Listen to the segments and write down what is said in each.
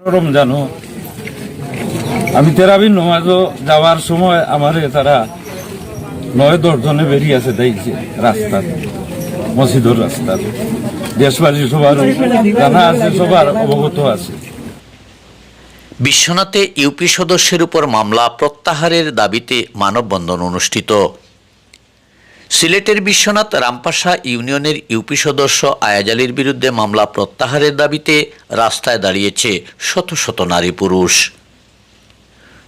রমজানও আমি তেরাবিন নমাজও যাওয়ার সময় আমারে তারা 9-10 জনে বেরিয়ে আছে দেখছে রাস্তার মসজিদের রাস্তার। দেশবাসী সবার জানা আছে, সবার অবগত আছে। বিশ্বনাথে ইউপি সদস্যের উপর মামলা প্রত্যাহারের দাবিতে মানববন্ধন অনুষ্ঠিত। সিলেটের বিশ্বনাথ রামপাশা ইউনিয়নের ইউপি সদস্য আয়াজ আলীর বিরুদ্ধে মামলা প্রত্যাহারের দাবিতে রাস্তায় দাঁড়িয়েছে শত শত নারী পুরুষ।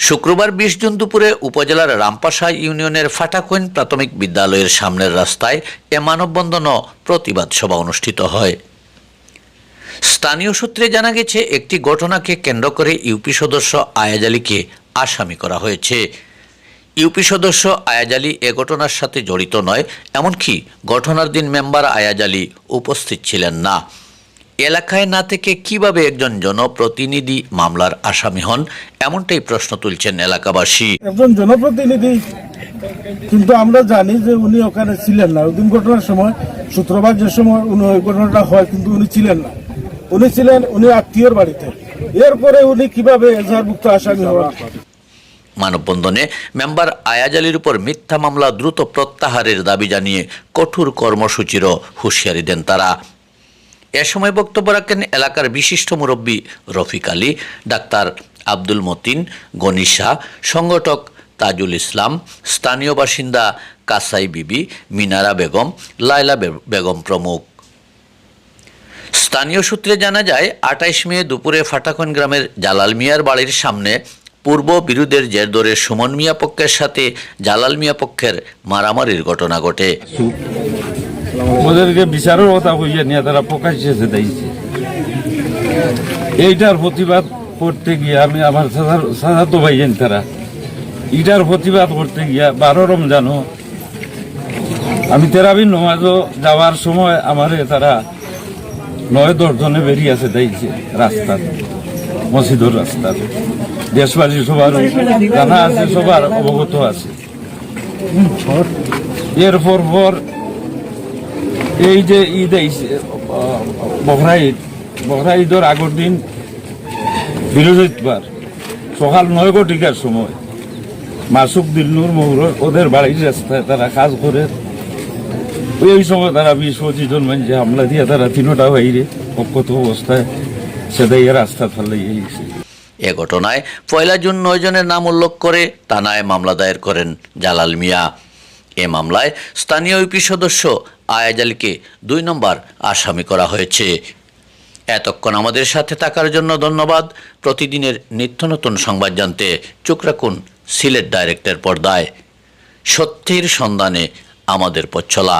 শুক্রবার 20 জুন দুপুরে উপজেলার রামপাশা ইউনিয়নের ফাটাকোইন প্রাথমিক বিদ্যালয়ের সামনের রাস্তায় এ মানববন্ধন ও প্রতিবাদ সভা অনুষ্ঠিত হয়। স্থানীয় সূত্রে জানা গেছে, একটি ঘটনাকে কেন্দ্র করে ইউপি সদস্য আয়াজ আলীকে আসামি করা হয়েছে। ইউপি সদস্য আয়াজ আলী এ ঘটনার সাথে জড়িত নয়, এমনকি ঘটনার দিন মেম্বার আয়াজ আলী উপস্থিত ছিলেন না। এলাকায় না থেকে কিভাবে একজন জনপ্রতিনিধি মামলার আসামি হন, এমনটাই প্রশ্ন তুলছেন এলাকাবাসী। একজন জনপ্রতিনিধি, কিন্তু আমরা জানি যে উনি ওখানে ছিলেন না। ওই দিন ঘটনার সময় শুক্রবার যে সময় ওই ঘটনাটা হয়, কিন্তু উনি ছিলেন না। উনি ছিলেন উনি আত্মীয়র বাড়িতে। এরপরে উনি কিভাবে এজাহারভুক্ত আসামি হওয়া। মানববন্ধনে মেম্বার আয়াজ আলীর উপর মিথ্যা মামলা দ্রুত প্রত্যাহারের দাবি জানিয়ে কঠোর কর্মসূচিরও হুঁশিয়ারি দেন তারা। এ সময় বক্তব্য রাখেন এলাকার বিশিষ্ট মুরব্বী রফিক আলী, ডাক্তার আব্দুল মতিন, গনিশা, সংগঠক তাজুল ইসলাম, স্থানীয় বাসিন্দা কাসাই বিবি, মিনারা বেগম, লায়লা বেগম প্রমুখ। স্থানীয় সূত্রে জানা যায়, 28 মে দুপুরে ফাটাকোন গ্রামের জালাল মিয়ার বাড়ির সামনে পূর্ব বিরোধের জের ধরে সুমন মিয়া পক্ষের সাথে জালাল মিয়া পক্ষের মারামারির ঘটনা ঘটে। ওদেরকে বিচারের কথা কইয়া নিয়ে তারা প্রকাশ্যে দিয়েছে। এইটার প্রতিবাদ করতে গিয়ে আমি আমার সাধারণত ভাইয়েন তারা এটার প্রতিবাদ করতে গিয়া 12 রমজানও আমি তেরাবিন নমাজও যাওয়ার সময় আমারে তারা 9-10 জনে বেরিয়ে আছে দেখছে রাস্তার মসজিদের রাস্তার। দেশবাসী সবার জানা আছে, সবার অবগত আছে। এরপর এই যে ঈদ বকরা ঈদের আগের দিন বৃহস্পতিবার সকাল 9 ঘটিকার সময় মাসুক দিলনুর মহুর ওদের বাড়ির রাস্তায় তারা কাজ করে। ওই সময় তারা 20-25 জন মানুষ হামলা দিয়ে তারা 3টা বাইরে অক্ষত অবস্থায় সেটাই রাস্তা ফেলে গেছে। এ ঘটনায় 1 জুন 9 জনের নাম উল্লেখ করে থানায় মামলা দায়ের করেন জালাল মিয়া। এ মামলায় স্থানীয় ইউপি সদস্য আয়াজ আলীকে 2 নম্বর আসামি করা হয়েছে। এতক্ষণ আমাদের সাথে থাকার জন্য ধন্যবাদ। প্রতিদিনের নিত্য নতুন সংবাদ জানতে চোখ রাখুন সিলেট ডাইরেক্টের পর্দায়। সত্যের সন্ধানে আমাদের পথ চলা।